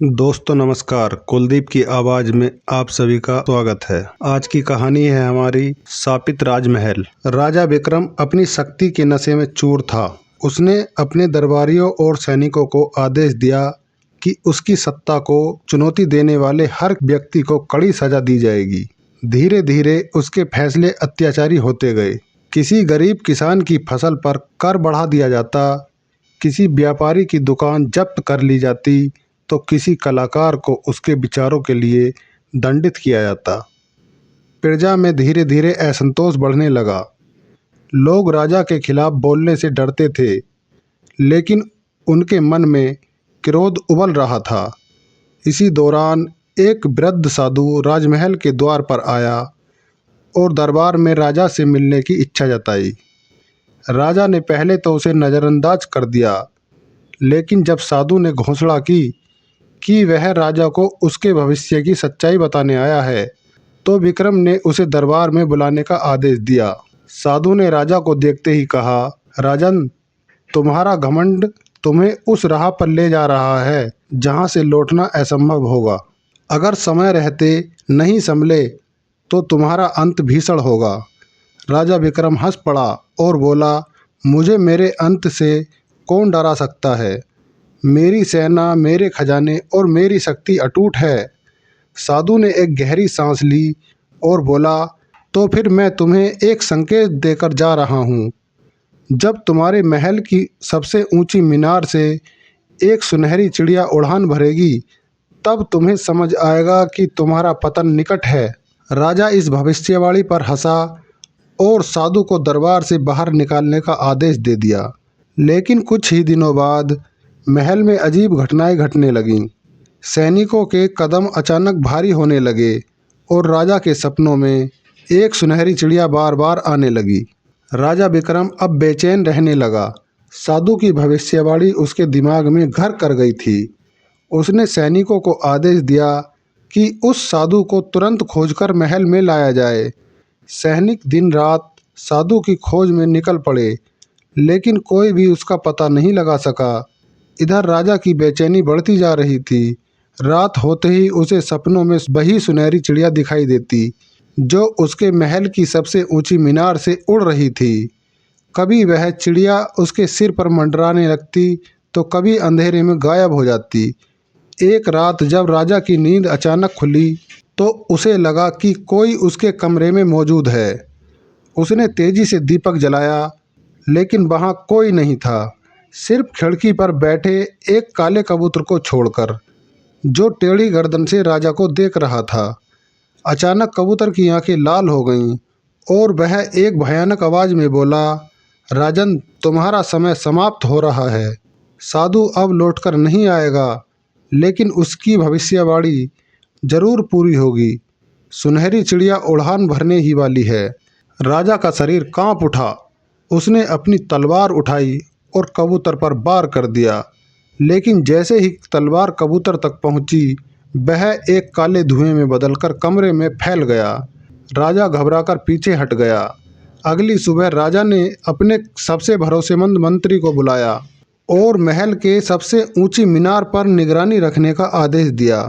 दोस्तों नमस्कार। कुलदीप की आवाज में आप सभी का स्वागत है। आज की कहानी है हमारी शापित राजमहल। राजा विक्रम अपनी शक्ति के नशे में चूर था। उसने अपने दरबारियों और सैनिकों को आदेश दिया कि उसकी सत्ता को चुनौती देने वाले हर व्यक्ति को कड़ी सजा दी जाएगी। धीरे धीरे उसके फैसले अत्याचारी होते गए। किसी गरीब किसान की फसल पर कर बढ़ा दिया जाता, किसी व्यापारी की दुकान जब्त कर ली जाती, तो किसी कलाकार को उसके विचारों के लिए दंडित किया जाता। प्रजा में धीरे धीरे असंतोष बढ़ने लगा। लोग राजा के खिलाफ बोलने से डरते थे, लेकिन उनके मन में क्रोध उबल रहा था। इसी दौरान एक वृद्ध साधु राजमहल के द्वार पर आया और दरबार में राजा से मिलने की इच्छा जताई। राजा ने पहले तो उसे नज़रअंदाज कर दिया, लेकिन जब साधु ने घोषणा की कि वह राजा को उसके भविष्य की सच्चाई बताने आया है, तो विक्रम ने उसे दरबार में बुलाने का आदेश दिया। साधु ने राजा को देखते ही कहा, राजन, तुम्हारा घमंड तुम्हें उस राह पर ले जा रहा है जहां से लौटना असंभव होगा। अगर समय रहते नहीं संभले तो तुम्हारा अंत भीषण होगा। राजा विक्रम हंस पड़ा और बोला, मुझे मेरे अंत से कौन डरा सकता है। मेरी सेना, मेरे खजाने और मेरी शक्ति अटूट है। साधु ने एक गहरी सांस ली और बोला, तो फिर मैं तुम्हें एक संकेत देकर जा रहा हूँ। जब तुम्हारे महल की सबसे ऊंची मीनार से एक सुनहरी चिड़िया उड़ान भरेगी, तब तुम्हें समझ आएगा कि तुम्हारा पतन निकट है। राजा इस भविष्यवाणी पर हंसा और साधु को दरबार से बाहर निकालने का आदेश दे दिया। लेकिन कुछ ही दिनों बाद महल में अजीब घटनाएं घटने लगीं। सैनिकों के कदम अचानक भारी होने लगे और राजा के सपनों में एक सुनहरी चिड़िया बार बार आने लगी। राजा विक्रम अब बेचैन रहने लगा। साधु की भविष्यवाणी उसके दिमाग में घर कर गई थी। उसने सैनिकों को आदेश दिया कि उस साधु को तुरंत खोजकर महल में लाया जाए। सैनिक दिन रात साधु की खोज में निकल पड़े, लेकिन कोई भी उसका पता नहीं लगा सका। इधर राजा की बेचैनी बढ़ती जा रही थी। रात होते ही उसे सपनों में वही सुनहरी चिड़िया दिखाई देती, जो उसके महल की सबसे ऊंची मीनार से उड़ रही थी। कभी वह चिड़िया उसके सिर पर मंडराने लगती, तो कभी अंधेरे में गायब हो जाती। एक रात जब राजा की नींद अचानक खुली, तो उसे लगा कि कोई उसके कमरे में मौजूद है। उसने तेजी से दीपक जलाया, लेकिन वहाँ कोई नहीं था, सिर्फ खिड़की पर बैठे एक काले कबूतर को छोड़कर, जो टेढ़ी गर्दन से राजा को देख रहा था। अचानक कबूतर की आंखें लाल हो गईं और वह एक भयानक आवाज में बोला, राजन, तुम्हारा समय समाप्त हो रहा है। साधु अब लौटकर नहीं आएगा, लेकिन उसकी भविष्यवाणी जरूर पूरी होगी। सुनहरी चिड़िया उड़ान भरने ही वाली है। राजा का शरीर कांप उठा। उसने अपनी तलवार उठाई और कबूतर पर वार कर दिया, लेकिन जैसे ही तलवार कबूतर तक पहुंची, वह एक काले धुएं में बदलकर कमरे में फैल गया। राजा घबराकर पीछे हट गया। अगली सुबह राजा ने अपने सबसे भरोसेमंद मंत्री को बुलाया और महल के सबसे ऊंची मीनार पर निगरानी रखने का आदेश दिया।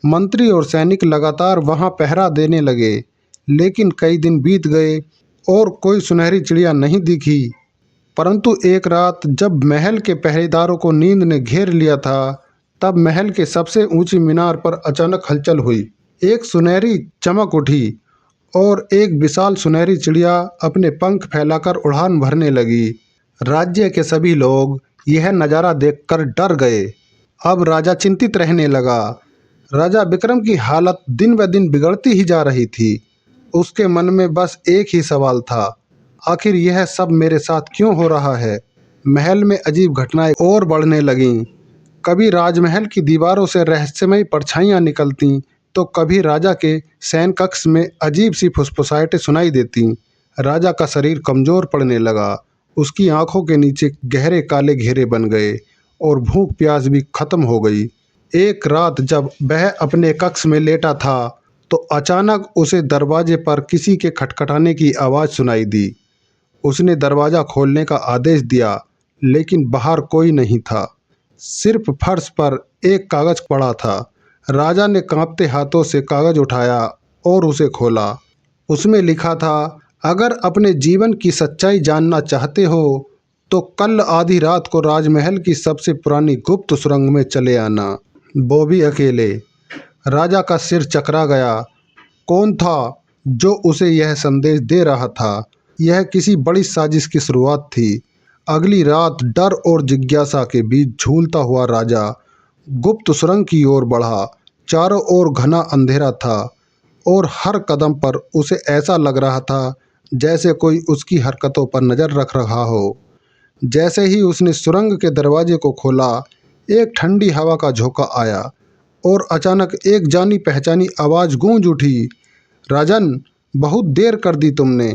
मंत्री और सैनिक लगातार वहां पहरा देने लगे, लेकिन कई दिन बीत गए और कोई सुनहरी चिड़िया नहीं दिखी। परंतु एक रात जब महल के पहरेदारों को नींद ने घेर लिया था, तब महल के सबसे ऊंची मीनार पर अचानक हलचल हुई। एक सुनहरी चमक उठी और एक विशाल सुनहरी चिड़िया अपने पंख फैलाकर उड़ान भरने लगी। राज्य के सभी लोग यह नज़ारा देखकर डर गए। अब राजा चिंतित रहने लगा। राजा विक्रम की हालत दिन ब दिन बिगड़ती ही जा रही थी। उसके मन में बस एक ही सवाल था, आखिर यह सब मेरे साथ क्यों हो रहा है। महल में अजीब घटनाएं और बढ़ने लगीं। कभी राजमहल की दीवारों से रहस्यमयी परछाइयां निकलतीं, तो कभी राजा के शयन कक्ष में अजीब सी फुसफुसाहटें सुनाई देतीं। राजा का शरीर कमजोर पड़ने लगा। उसकी आंखों के नीचे गहरे काले घेरे बन गए और भूख प्यास भी खत्म हो गई। एक रात जब वह अपने कक्ष में लेटा था, तो अचानक उसे दरवाजे पर किसी के खटखटाने की आवाज़ सुनाई दी। उसने दरवाज़ा खोलने का आदेश दिया, लेकिन बाहर कोई नहीं था। सिर्फ फर्श पर एक कागज पड़ा था। राजा ने कांपते हाथों से कागज उठाया और उसे खोला। उसमें लिखा था, अगर अपने जीवन की सच्चाई जानना चाहते हो तो कल आधी रात को राजमहल की सबसे पुरानी गुप्त सुरंग में चले आना, वो भी अकेले। राजा का सिर चकरा गया। कौन था जो उसे यह संदेश दे रहा था? यह किसी बड़ी साजिश की शुरुआत थी। अगली रात डर और जिज्ञासा के बीच झूलता हुआ राजा गुप्त सुरंग की ओर बढ़ा। चारों ओर घना अंधेरा था और हर कदम पर उसे ऐसा लग रहा था जैसे कोई उसकी हरकतों पर नजर रख रहा हो। जैसे ही उसने सुरंग के दरवाजे को खोला, एक ठंडी हवा का झोंका आया और अचानक एक जानी पहचानी आवाज गूंज उठी, राजन, बहुत देर कर दी तुमने।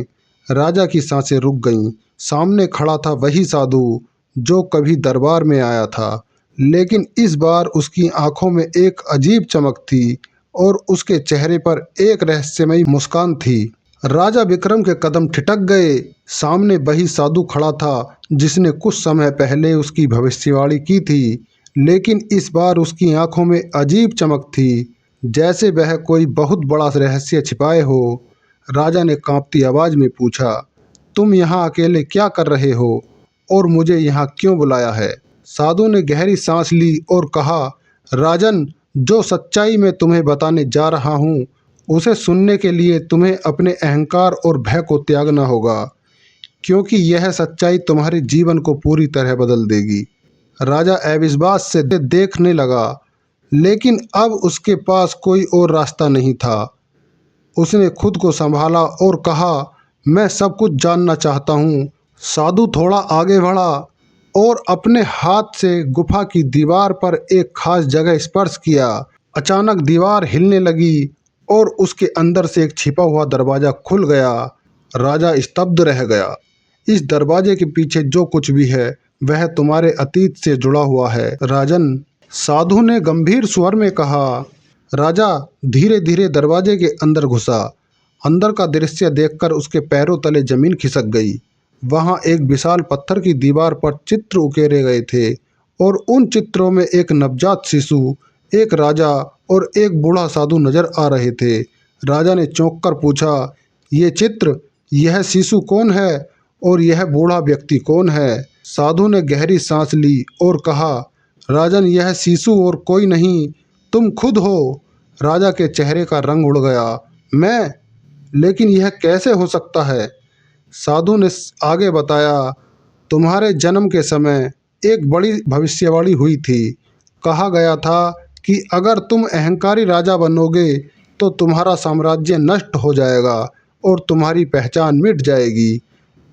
राजा की सांसें रुक गईं। सामने खड़ा था वही साधु जो कभी दरबार में आया था, लेकिन इस बार उसकी आंखों में एक अजीब चमक थी और उसके चेहरे पर एक रहस्यमयी मुस्कान थी। राजा विक्रम के कदम ठिठक गए। सामने वही साधु खड़ा था जिसने कुछ समय पहले उसकी भविष्यवाणी की थी, लेकिन इस बार उसकी आंखों में अजीब चमक थी, जैसे वह कोई बहुत बड़ा रहस्य छिपाए हो। राजा ने कांपती आवाज में पूछा, तुम यहाँ अकेले क्या कर रहे हो और मुझे यहाँ क्यों बुलाया है? साधु ने गहरी सांस ली और कहा, राजन, जो सच्चाई मैं तुम्हें बताने जा रहा हूँ उसे सुनने के लिए तुम्हें अपने अहंकार और भय को त्यागना होगा, क्योंकि यह सच्चाई तुम्हारे जीवन को पूरी तरह बदल देगी। राजा अविश्वास से देखने लगा, लेकिन अब उसके पास कोई और रास्ता नहीं था। उसने खुद को संभाला और कहा, मैं सब कुछ जानना चाहता हूँ। साधु थोड़ा आगे बढ़ा और अपने हाथ से गुफा की दीवार पर एक खास जगह स्पर्श किया। अचानक दीवार हिलने लगी और उसके अंदर से एक छिपा हुआ दरवाजा खुल गया। राजा स्तब्ध रह गया। इस दरवाजे के पीछे जो कुछ भी है वह तुम्हारे अतीत से जुड़ा हुआ है, राजन, साधु ने गंभीर स्वर में कहा। राजा धीरे धीरे दरवाजे के अंदर घुसा। अंदर का दृश्य देखकर उसके पैरों तले जमीन खिसक गई। वहां एक विशाल पत्थर की दीवार पर चित्र उकेरे गए थे और उन चित्रों में एक नवजात शिशु, एक राजा और एक बूढ़ा साधु नजर आ रहे थे। राजा ने चौंक कर पूछा, ये चित्र, यह शिशु कौन है और यह बूढ़ा व्यक्ति कौन है? साधु ने गहरी सांस ली और कहा, राजन, यह शिशु और कोई नहीं, तुम खुद हो। राजा के चेहरे का रंग उड़ गया। मैं? लेकिन यह कैसे हो सकता है? साधु ने आगे बताया, तुम्हारे जन्म के समय एक बड़ी भविष्यवाणी हुई थी। कहा गया था कि अगर तुम अहंकारी राजा बनोगे तो तुम्हारा साम्राज्य नष्ट हो जाएगा और तुम्हारी पहचान मिट जाएगी।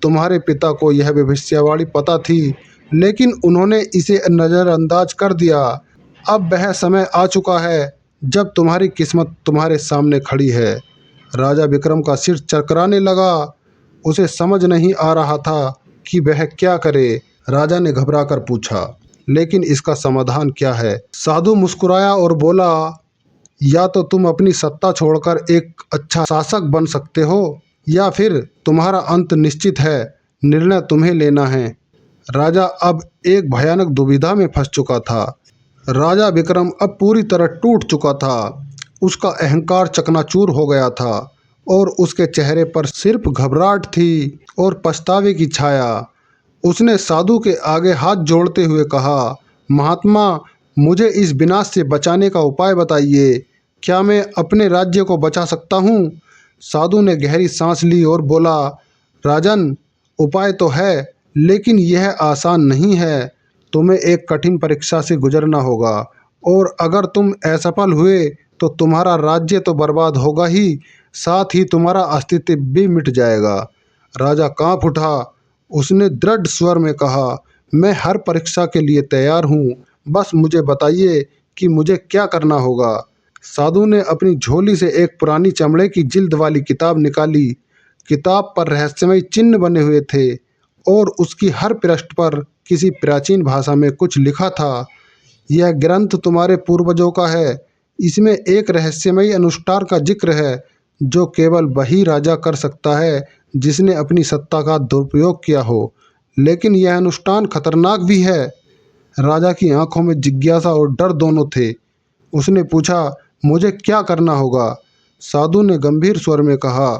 तुम्हारे पिता को यह भविष्यवाणी पता थी, लेकिन उन्होंने इसे नज़रअंदाज कर दिया। अब वह समय आ चुका है जब तुम्हारी किस्मत तुम्हारे सामने खड़ी है। राजा विक्रम का सिर चकराने लगा। उसे समझ नहीं आ रहा था कि वह क्या करे। राजा ने घबराकर पूछा, लेकिन इसका समाधान क्या है? साधु मुस्कुराया और बोला, या तो तुम अपनी सत्ता छोड़कर एक अच्छा शासक बन सकते हो, या फिर तुम्हारा अंत निश्चित है। निर्णय तुम्हें लेना है। राजा अब एक भयानक दुविधा में फंस चुका था। राजा विक्रम अब पूरी तरह टूट चुका था। उसका अहंकार चकनाचूर हो गया था और उसके चेहरे पर सिर्फ घबराहट थी और पछतावे की छाया। उसने साधु के आगे हाथ जोड़ते हुए कहा, महात्मा, मुझे इस विनाश से बचाने का उपाय बताइए। क्या मैं अपने राज्य को बचा सकता हूँ? साधु ने गहरी सांस ली और बोला, राजन, उपाय तो है, लेकिन यह आसान नहीं है। तुम्हें एक कठिन परीक्षा से गुजरना होगा और अगर तुम असफल हुए तो तुम्हारा राज्य तो बर्बाद होगा ही, साथ ही तुम्हारा अस्तित्व भी मिट जाएगा। राजा कांप उठा। उसने दृढ़ स्वर में कहा, मैं हर परीक्षा के लिए तैयार हूँ, बस मुझे बताइए कि मुझे क्या करना होगा। साधु ने अपनी झोली से एक पुरानी चमड़े की जिल्द वाली किताब निकाली। किताब पर रहस्यमय चिन्ह बने हुए थे और उसकी हर पृष्ठ पर किसी प्राचीन भाषा में कुछ लिखा था। यह ग्रंथ तुम्हारे पूर्वजों का है। इसमें एक रहस्यमयी अनुष्ठान का जिक्र है जो केवल वही राजा कर सकता है जिसने अपनी सत्ता का दुरुपयोग किया हो, लेकिन यह अनुष्ठान खतरनाक भी है। राजा की आंखों में जिज्ञासा और डर दोनों थे। उसने पूछा, मुझे क्या करना होगा? साधु ने गंभीर स्वर में कहा,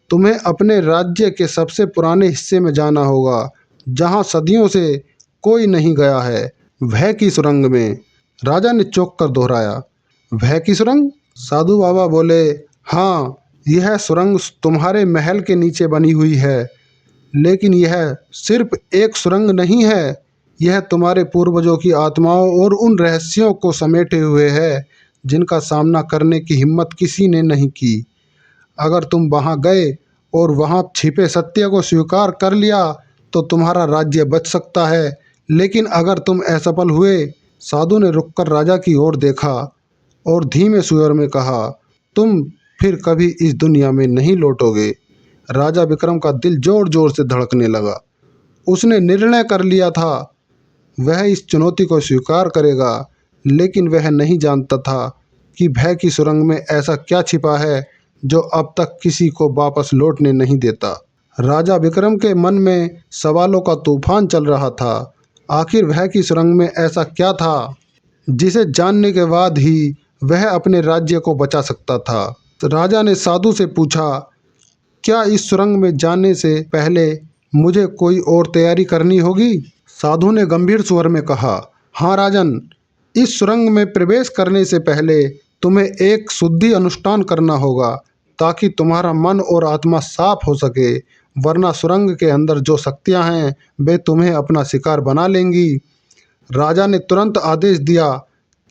तुम्हें अपने राज्य के सबसे पुराने हिस्से में जाना होगा, जहां सदियों से कोई नहीं गया है, भय की सुरंग में। राजा ने चौंक कर दोहराया, भय की सुरंग? साधु बाबा बोले, हाँ, यह सुरंग तुम्हारे महल के नीचे बनी हुई है, लेकिन यह सिर्फ एक सुरंग नहीं है, यह तुम्हारे पूर्वजों की आत्माओं और उन रहस्यों को समेटे हुए है जिनका सामना करने की हिम्मत किसी ने नहीं की। अगर तुम वहां गए और वहां छिपे सत्य को स्वीकार कर लिया तो तुम्हारा राज्य बच सकता है, लेकिन अगर तुम असफल हुए। साधु ने रुककर राजा की ओर देखा और धीमे स्वर में कहा, तुम फिर कभी इस दुनिया में नहीं लौटोगे। राजा विक्रम का दिल जोर जोर से धड़कने लगा। उसने निर्णय कर लिया था, वह इस चुनौती को स्वीकार करेगा, लेकिन वह नहीं जानता था कि भय की सुरंग में ऐसा क्या छिपा है जो अब तक किसी को वापस लौटने नहीं देता। राजा विक्रम के मन में सवालों का तूफान चल रहा था। आखिर भय की सुरंग में ऐसा क्या था जिसे जानने के बाद ही वह अपने राज्य को बचा सकता था। तो राजा ने साधु से पूछा, क्या इस सुरंग में जाने से पहले मुझे कोई और तैयारी करनी होगी? साधु ने गंभीर स्वर में कहा, हाँ राजन, इस सुरंग में प्रवेश करने से पहले तुम्हें एक शुद्धि अनुष्ठान करना होगा, ताकि तुम्हारा मन और आत्मा साफ हो सके, वरना सुरंग के अंदर जो शक्तियां हैं वे तुम्हें अपना शिकार बना लेंगी। राजा ने तुरंत आदेश दिया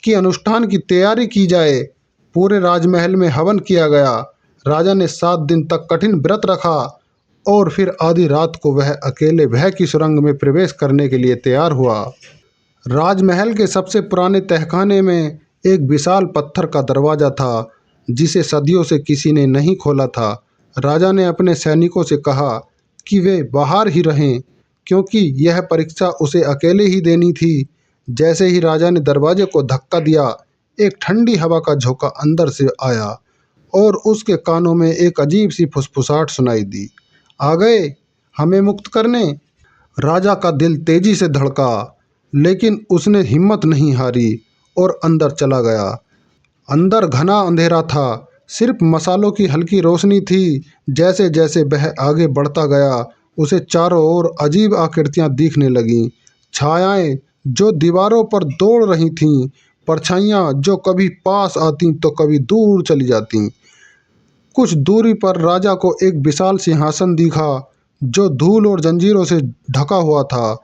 कि अनुष्ठान की तैयारी की जाए। पूरे राजमहल में हवन किया गया। राजा ने 7 दिन तक कठिन व्रत रखा और फिर आधी रात को वह अकेले भय की सुरंग में प्रवेश करने के लिए तैयार हुआ। राजमहल के सबसे पुराने तहखाने में एक विशाल पत्थर का दरवाज़ा था, जिसे सदियों से किसी ने नहीं खोला था। राजा ने अपने सैनिकों से कहा कि वे बाहर ही रहें, क्योंकि यह परीक्षा उसे अकेले ही देनी थी। जैसे ही राजा ने दरवाजे को धक्का दिया, एक ठंडी हवा का झोंका अंदर से आया और उसके कानों में एक अजीब सी फुसफुसाहट सुनाई दी, आ गए हमें मुक्त करने। राजा का दिल तेजी से धड़का, लेकिन उसने हिम्मत नहीं हारी और अंदर चला गया। अंदर घना अंधेरा था, सिर्फ मसालों की हल्की रोशनी थी। जैसे जैसे वह आगे बढ़ता गया, उसे चारों ओर अजीब आकृतियां दिखने लगीं। छायाएं जो दीवारों पर दौड़ रही थीं, परछाइयां जो कभी पास आती तो कभी दूर चली जाती। कुछ दूरी पर राजा को एक विशाल सिंहासन दिखा, जो धूल और जंजीरों से ढका हुआ था।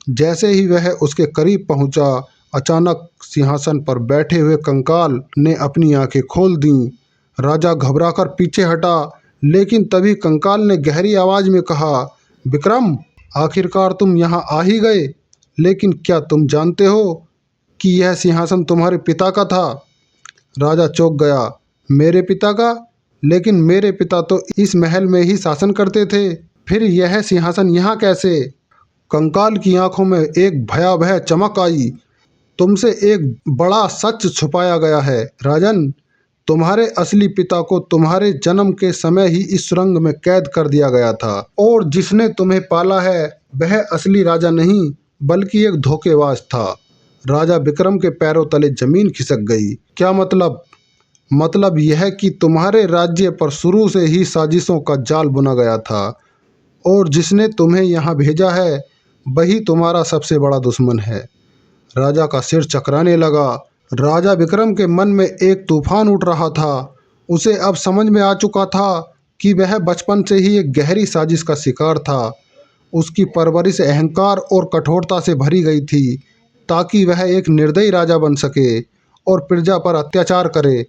जैसे ही वह उसके करीब पहुंचा, अचानक सिंहासन पर बैठे हुए कंकाल ने अपनी आंखें खोल दीं। राजा घबराकर पीछे हटा, लेकिन तभी कंकाल ने गहरी आवाज में कहा, विक्रम, आखिरकार तुम यहाँ आ ही गए। लेकिन क्या तुम जानते हो कि यह सिंहासन तुम्हारे पिता का था? राजा चौंक गया, मेरे पिता का? लेकिन मेरे पिता तो इस महल में ही शासन करते थे, फिर यह सिंहासन यहाँ कैसे? कंकाल की आंखों में एक भयावह चमक आई। तुमसे एक बड़ा सच छुपाया गया है राजन। तुम्हारे असली पिता को तुम्हारे जन्म के समय ही इस सुरंग में कैद कर दिया गया था, और जिसने तुम्हें पाला है वह असली राजा नहीं बल्कि एक धोखेबाज था। राजा विक्रम के पैरों तले जमीन खिसक गई। क्या मतलब? मतलब यह कि तुम्हारे राज्य पर शुरू से ही साजिशों का जाल बुना गया था, और जिसने तुम्हें यहाँ भेजा है वही तुम्हारा सबसे बड़ा दुश्मन है। राजा का सिर चकराने लगा। राजा विक्रम के मन में एक तूफान उठ रहा था। उसे अब समझ में आ चुका था कि वह बचपन से ही एक गहरी साजिश का शिकार था। उसकी परवरिश अहंकार और कठोरता से भरी गई थी, ताकि वह एक निर्दयी राजा बन सके और प्रजा पर अत्याचार करे।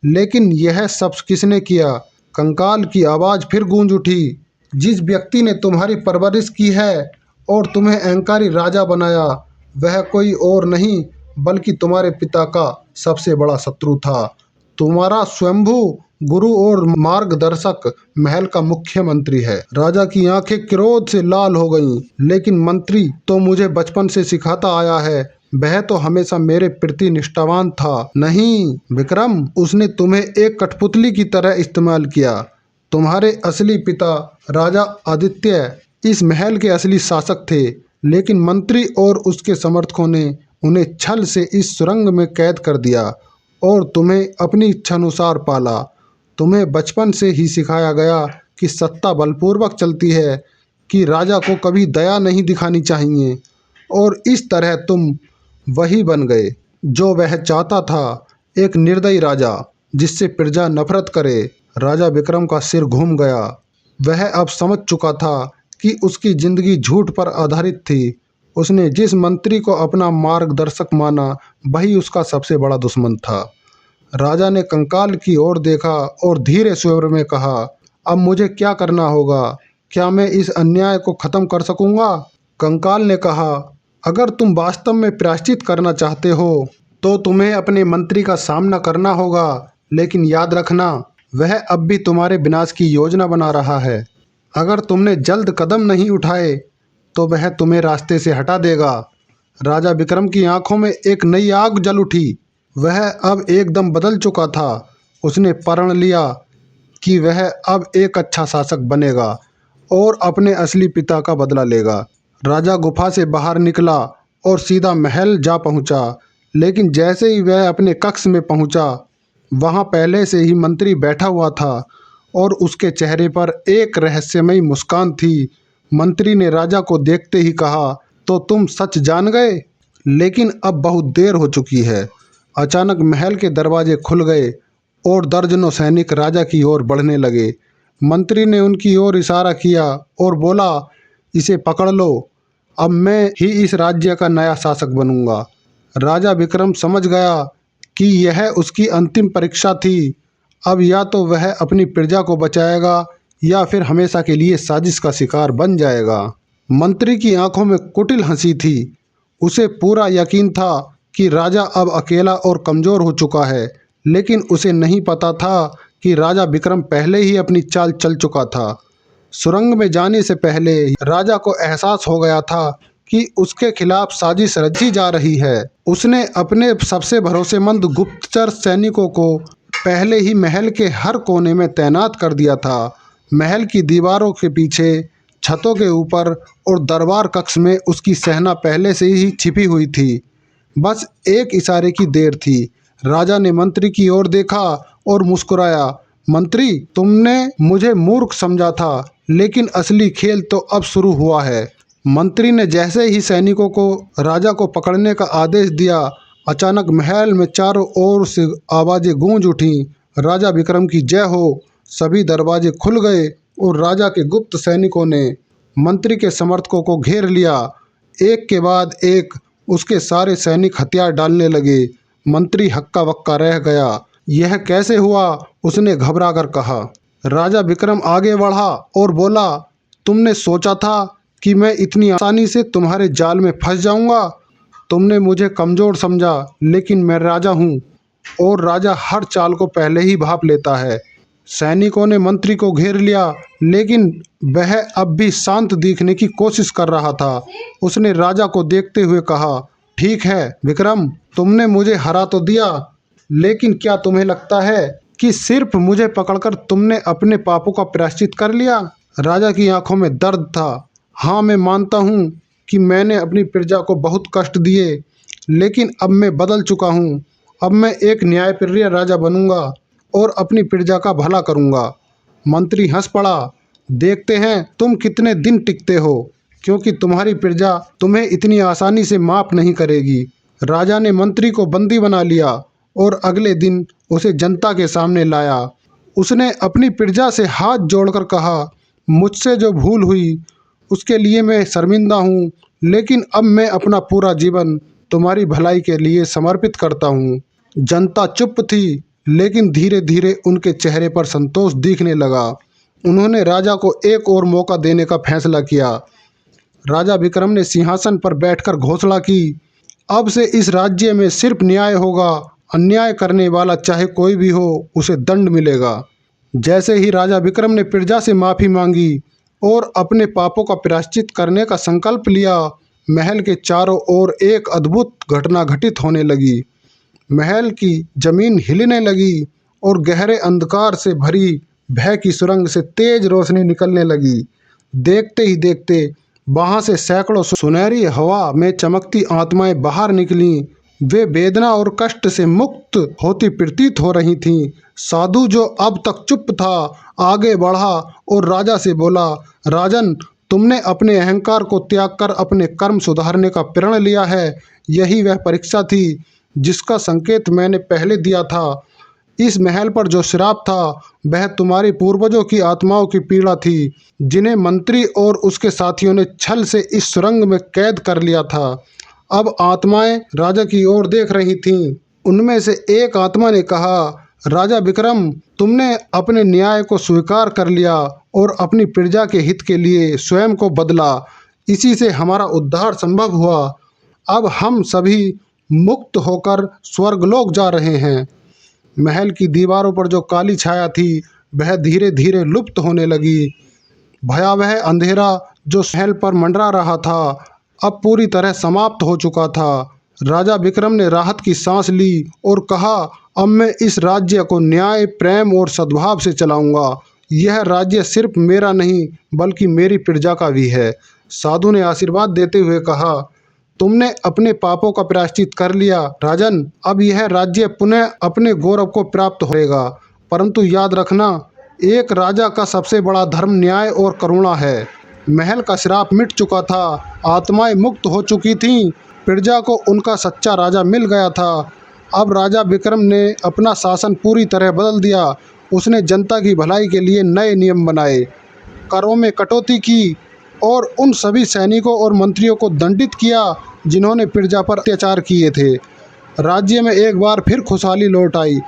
लेकिन यह सब किसने किया? कंकाल की आवाज़ फिर गूंज उठी, जिस व्यक्ति ने तुम्हारी परवरिश की है और तुम्हें अहंकारी राजा बनाया, वह कोई और नहीं बल्कि तुम्हारे पिता का सबसे बड़ा शत्रु था। तुम्हारा स्वयंभू गुरु और मार्गदर्शक महल का मुख्यमंत्री है। राजा की आंखें क्रोध से लाल हो गईं। लेकिन मंत्री तो मुझे बचपन से सिखाता आया है, वह तो हमेशा मेरे प्रति निष्ठावान था। नहीं विक्रम, उसने तुम्हें एक कठपुतली की तरह इस्तेमाल किया। तुम्हारे असली पिता राजा आदित्य इस महल के असली शासक थे, लेकिन मंत्री और उसके समर्थकों ने उन्हें छल से इस सुरंग में कैद कर दिया और तुम्हें अपनी इच्छानुसार पाला। तुम्हें बचपन से ही सिखाया गया कि सत्ता बलपूर्वक चलती है, कि राजा को कभी दया नहीं दिखानी चाहिए, और इस तरह तुम वही बन गए जो वह चाहता था, एक निर्दयी राजा जिससे प्रजा नफरत करे। राजा विक्रम का सिर घूम गया। वह अब समझ चुका था कि उसकी जिंदगी झूठ पर आधारित थी। उसने जिस मंत्री को अपना मार्गदर्शक माना, वही उसका सबसे बड़ा दुश्मन था। राजा ने कंकाल की ओर देखा और धीरे स्वर में कहा, अब मुझे क्या करना होगा? क्या मैं इस अन्याय को खत्म कर सकूंगा? कंकाल ने कहा, अगर तुम वास्तव में प्रायश्चित करना चाहते हो तो तुम्हें अपने मंत्री का सामना करना होगा, लेकिन याद रखना, वह अब भी तुम्हारे विनाश की योजना बना रहा है। अगर तुमने जल्द कदम नहीं उठाए तो वह तुम्हें रास्ते से हटा देगा। राजा विक्रम की आंखों में एक नई आग जल उठी। वह अब एकदम बदल चुका था। उसने प्रण लिया कि वह अब एक अच्छा शासक बनेगा और अपने असली पिता का बदला लेगा। राजा गुफा से बाहर निकला और सीधा महल जा पहुंचा। लेकिन जैसे ही वह अपने कक्ष में पहुंचा, वहां पहले से ही मंत्री बैठा हुआ था और उसके चेहरे पर एक रहस्यमयी मुस्कान थी। मंत्री ने राजा को देखते ही कहा, तो तुम सच जान गए, लेकिन अब बहुत देर हो चुकी है। अचानक महल के दरवाजे खुल गए और दर्जनों सैनिक राजा की ओर बढ़ने लगे। मंत्री ने उनकी ओर इशारा किया और बोला, इसे पकड़ लो, अब मैं ही इस राज्य का नया शासक बनूंगा। राजा विक्रम समझ गया कि यह उसकी अंतिम परीक्षा थी। अब या तो वह अपनी प्रजा को बचाएगा या फिर हमेशा के लिए साजिश का शिकार बन जाएगा। मंत्री की आंखों में कुटिल हंसी थी। उसे पूरा यकीन था कि राजा अब अकेला और कमजोर हो चुका है, लेकिन उसे नहीं पता था कि राजा विक्रम पहले ही अपनी चाल चल चुका था। सुरंग में जाने से पहले राजा को एहसास हो गया था कि उसके खिलाफ साजिश रची जा रही है। उसने अपने सबसे भरोसेमंद गुप्तचर सैनिकों को पहले ही महल के हर कोने में तैनात कर दिया था। महल की दीवारों के पीछे, छतों के ऊपर और दरबार कक्ष में उसकी सेना पहले से ही छिपी हुई थी। बस एक इशारे की देर थी। राजा ने मंत्री की ओर देखा और मुस्कुराया। मंत्री, तुमने मुझे मूर्ख समझा था, लेकिन असली खेल तो अब शुरू हुआ है। मंत्री ने जैसे ही सैनिकों को राजा को पकड़ने का आदेश दिया, अचानक महल में चारों ओर से आवाजें गूंज उठीं, राजा विक्रम की जय हो। सभी दरवाजे खुल गए और राजा के गुप्त सैनिकों ने मंत्री के समर्थकों को घेर लिया। एक के बाद एक उसके सारे सैनिक हथियार डालने लगे। मंत्री हक्का बक्का रह गया। यह कैसे हुआ? उसने घबरा कर कहा। राजा विक्रम आगे बढ़ा और बोला, तुमने सोचा था कि मैं इतनी आसानी से तुम्हारे जाल में फंस जाऊंगा? तुमने मुझे कमजोर समझा, लेकिन मैं राजा हूँ और राजा हर चाल को पहले ही भांप लेता है। सैनिकों ने मंत्री को घेर लिया, लेकिन वह अब भी शांत दिखने की कोशिश कर रहा था। उसने राजा को देखते हुए कहा, ठीक है विक्रम, तुमने मुझे हरा तो दिया, लेकिन क्या तुम्हें लगता है कि सिर्फ मुझे पकड़कर तुमने अपने पापों का प्रायश्चित कर लिया? राजा की आंखों में दर्द था। हाँ, मैं मानता हूँ कि मैंने अपनी प्रजा को बहुत कष्ट दिए, लेकिन अब मैं बदल चुका हूँ। अब मैं एक न्यायप्रिय राजा बनूंगा और अपनी प्रजा का भला करूंगा। मंत्री हंस पड़ा। देखते हैं तुम कितने दिन टिकते हो, क्योंकि तुम्हारी प्रजा तुम्हें इतनी आसानी से माफ नहीं करेगी। राजा ने मंत्री को बंदी बना लिया और अगले दिन उसे जनता के सामने लाया। उसने अपनी प्रजा से हाथ जोड़कर कहा, मुझसे जो भूल हुई उसके लिए मैं शर्मिंदा हूँ, लेकिन अब मैं अपना पूरा जीवन तुम्हारी भलाई के लिए समर्पित करता हूँ। जनता चुप थी, लेकिन धीरे धीरे उनके चेहरे पर संतोष दिखने लगा। उन्होंने राजा को एक और मौका देने का फैसला किया। राजा विक्रम ने सिंहासन पर बैठकर घोषणा की, अब से इस राज्य में सिर्फ न्याय होगा। अन्याय करने वाला चाहे कोई भी हो, उसे दंड मिलेगा। जैसे ही राजा विक्रम ने प्रजा से माफ़ी मांगी और अपने पापों का प्रायश्चित करने का संकल्प लिया, महल के चारों ओर एक अद्भुत घटना घटित होने लगी। महल की जमीन हिलने लगी और गहरे अंधकार से भरी भय की सुरंग से तेज रोशनी निकलने लगी। देखते ही देखते वहां से सैकड़ों सुनहरी हवा में चमकती आत्माएं बाहर निकलीं। वे वेदना और कष्ट से मुक्त होती प्रतीत हो रही थीं। साधु, जो अब तक चुप था, आगे बढ़ा और राजा से बोला, राजन, तुमने अपने अहंकार को त्याग कर अपने कर्म सुधारने का प्रण लिया है। यही वह परीक्षा थी जिसका संकेत मैंने पहले दिया था। इस महल पर जो श्राप था वह तुम्हारी पूर्वजों की आत्माओं की पीड़ा थी, जिन्हें मंत्री और उसके साथियों ने छल से इस सुरंग में कैद कर लिया था। अब आत्माएं राजा की ओर देख रही थीं। उनमें से एक आत्मा ने कहा, राजा विक्रम, तुमने अपने न्याय को स्वीकार कर लिया और अपनी प्रजा के हित के लिए स्वयं को बदला। इसी से हमारा उद्धार संभव हुआ। अब हम सभी मुक्त होकर स्वर्गलोक जा रहे हैं। महल की दीवारों पर जो काली छाया थी वह धीरे धीरे लुप्त होने लगी। भयावह अंधेरा जो महल पर मंडरा रहा था अब पूरी तरह समाप्त हो चुका था। राजा विक्रम ने राहत की सांस ली और कहा, अब मैं इस राज्य को न्याय, प्रेम और सद्भाव से चलाऊंगा। यह राज्य सिर्फ मेरा नहीं बल्कि मेरी प्रजा का भी है। साधु ने आशीर्वाद देते हुए कहा, तुमने अपने पापों का प्रायश्चित कर लिया राजन। अब यह राज्य पुनः अपने गौरव को प्राप्त होगा। परंतु याद रखना, एक राजा का सबसे बड़ा धर्म न्याय और करुणा है। महल का श्राप मिट चुका था, आत्माएं मुक्त हो चुकी थीं, प्रजा को उनका सच्चा राजा मिल गया था। अब राजा विक्रम ने अपना शासन पूरी तरह बदल दिया। उसने जनता की भलाई के लिए नए नियम बनाए, करों में कटौती की और उन सभी सैनिकों और मंत्रियों को दंडित किया जिन्होंने प्रजा पर अत्याचार किए थे। राज्य में एक बार फिर खुशहाली लौट आई।